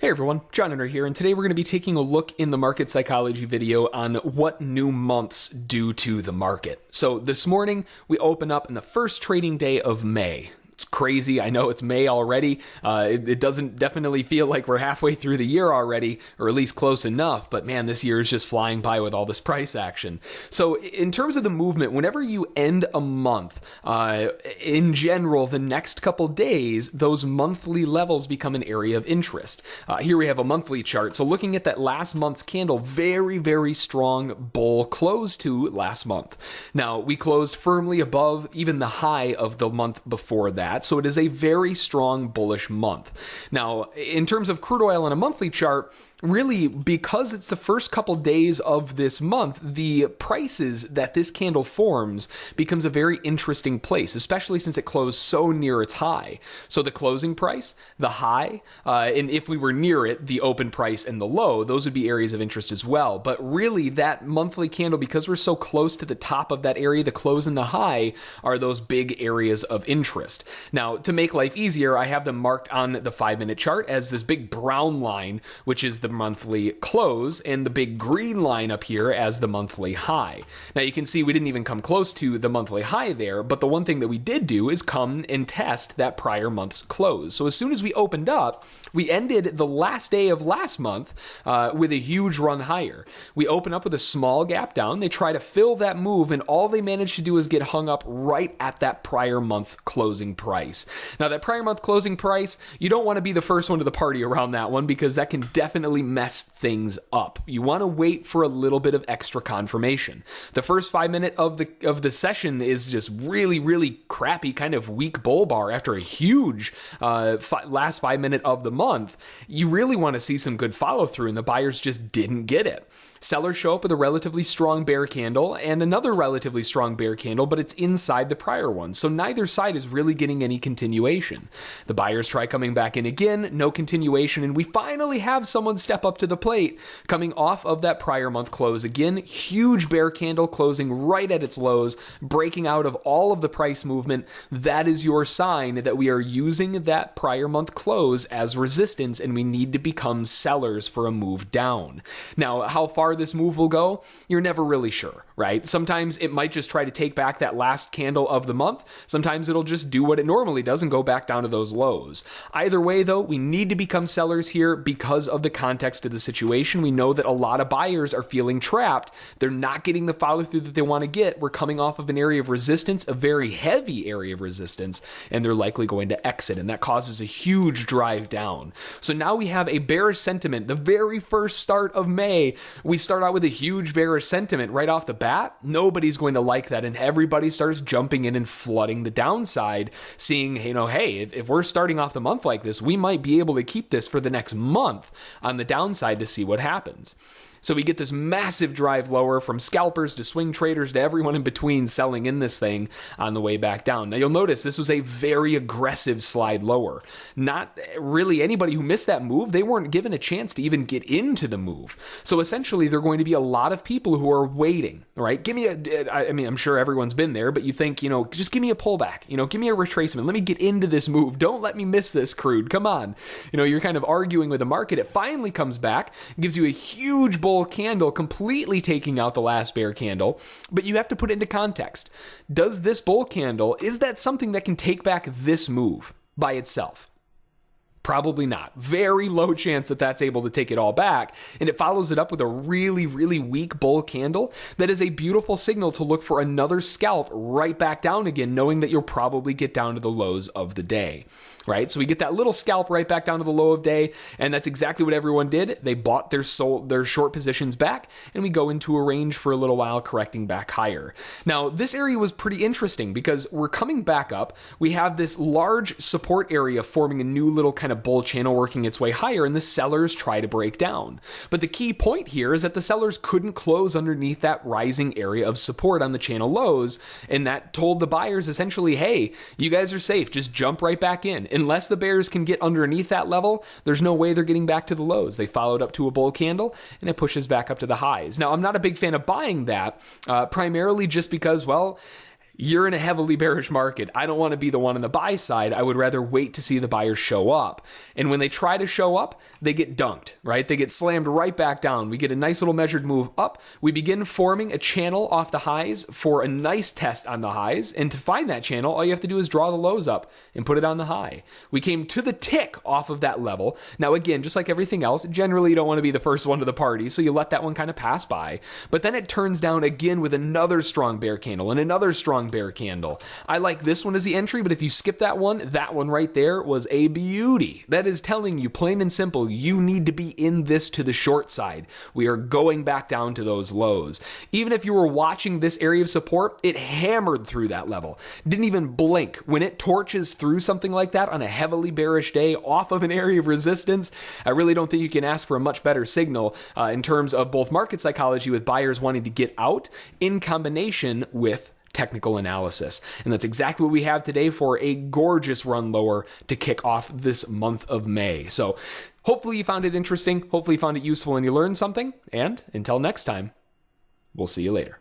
Hey everyone, John Hunter here, and today we're going to be taking a look in the market psychology video on what new months do to the market. So this morning, we open up in the first trading day of May. It's crazy. I know it's May already. It doesn't definitely feel like we're halfway through the year already, or at least close enough. But man, this year is just flying by with all this price action. So in terms of the movement, whenever you end a month, in general, the next couple days, those monthly levels become an area of interest. Here we have a monthly chart. So looking at that last month's candle, very, very strong bull close to last month. Now, we closed firmly above even the high of the month before that. So it is a very strong bullish month. Now, in terms of crude oil on a monthly chart, really, because it's the first couple days of this month, the prices that this candle forms becomes a very interesting place, especially since it closed so near its high. So the closing price, the high, and if we were near it, the open price and the low, those would be areas of interest as well. But really, that monthly candle, because we're so close to the top of that area, the close and the high are those big areas of interest. Now, to make life easier, I have them marked on the 5-minute chart as this big brown line, which is the monthly close, and the big green line up here as the monthly high. Now you can see we didn't even come close to the monthly high there, but the one thing that we did do is come and test that prior month's close. So as soon as we opened up, we ended the last day of last month with a huge run higher. We open up with a small gap down. They try to fill that move, and all they managed to do is get hung up right at that prior month closing price. Now that prior month closing price, you don't want to be the first one to the party around that one, because that can definitely mess things up. You want to wait for a little bit of extra confirmation. The first 5 minutes of the session is just really crappy, kind of weak bull bar after a huge last 5 minute of the month. You really want to see some good follow through, and the buyers just didn't get it. Sellers show up with a relatively strong bear candle and another relatively strong bear candle, but it's inside the prior one. So neither side is really getting any continuation. The buyers try coming back in again, no continuation, and we finally have someone step up to the plate coming off of that prior month close again. Huge bear candle closing right at its lows, breaking out of all of the price movement. That is your sign that we are using that prior month close as resistance, and we need to become sellers for a move down. Now, how far this move will go, you're never really sure, right? Sometimes it might just try to take back that last candle of the month. Sometimes it'll just do what it normally does and go back down to those lows. Either way, though, we need to become sellers here because of the context of the situation. We know that a lot of buyers are feeling trapped. They're not getting the follow through that they want to get. We're coming off of an area of resistance, a very heavy area of resistance, and they're likely going to exit, and that causes a huge drive down. So now we have a bearish sentiment. The very first start of May, we start out with a huge bearish sentiment right off the bat. Nobody's going to like that, and everybody starts jumping in and flooding the downside, seeing, hey, if we're starting off the month like this, we might be able to keep this for the next month on the downside to see what happens. So we get this massive drive lower from scalpers to swing traders to everyone in between selling in this thing on the way back down. Now you'll notice this was a very aggressive slide lower. Not really anybody who missed that move, they weren't given a chance to even get into the move. So essentially there are going to be a lot of people who are waiting, right? I'm sure everyone's been there, but you think, just give me a pullback, give me a retracement. Let me get into this move. Don't let me miss this, crude. Come on. You're kind of arguing with the market. It finally comes back, gives you a huge bull candle, completely taking out the last bear candle, but you have to put it into context. Does this bull candle, is that something that can take back this move by itself? Probably not. Very low chance that that's able to take it all back. And it follows it up with a really weak bull candle. That is a beautiful signal to look for another scalp right back down again, knowing that you'll probably get down to the lows of the day, right? So we get that little scalp right back down to the low of day, and that's exactly what everyone did. They bought their short positions back, and we go into a range for a little while, correcting back higher. Now, this area was pretty interesting because we're coming back up. We have this large support area forming a new little kind of bull channel working its way higher, and the sellers try to break down. But the key point here is that the sellers couldn't close underneath that rising area of support on the channel lows, and that told the buyers essentially, hey, you guys are safe, just jump right back in. Unless the bears can get underneath that level, there's no way they're getting back to the lows. They followed up to a bull candle, and it pushes back up to the highs. Now, I'm not a big fan of buying that, primarily just because, well, You're in a heavily bearish market. I don't want to be the one on the buy side. I would rather wait to see the buyers show up. And when they try to show up, they get dunked, right? They get slammed right back down. We get a nice little measured move up. We begin forming a channel off the highs for a nice test on the highs. And to find that channel, all you have to do is draw the lows up and put it on the high. We came to the tick off of that level. Now, again, just like everything else, generally you don't want to be the first one to the party, so you let that one kind of pass by. But then it turns down again with another strong bear candle and another strong bear candle. I like this one as the entry, but if you skip that one right there was a beauty. That is telling you plain and simple, you need to be in this to the short side. We are going back down to those lows. Even if you were watching this area of support, it hammered through that level. Didn't even blink. When it torches through something like that on a heavily bearish day off of an area of resistance, I really don't think you can ask for a much better signal in terms of both market psychology with buyers wanting to get out in combination with technical analysis. And that's exactly what we have today for a gorgeous run lower to kick off this month of May. So hopefully you found it interesting. Hopefully you found it useful and you learned something. And until next time, we'll see you later.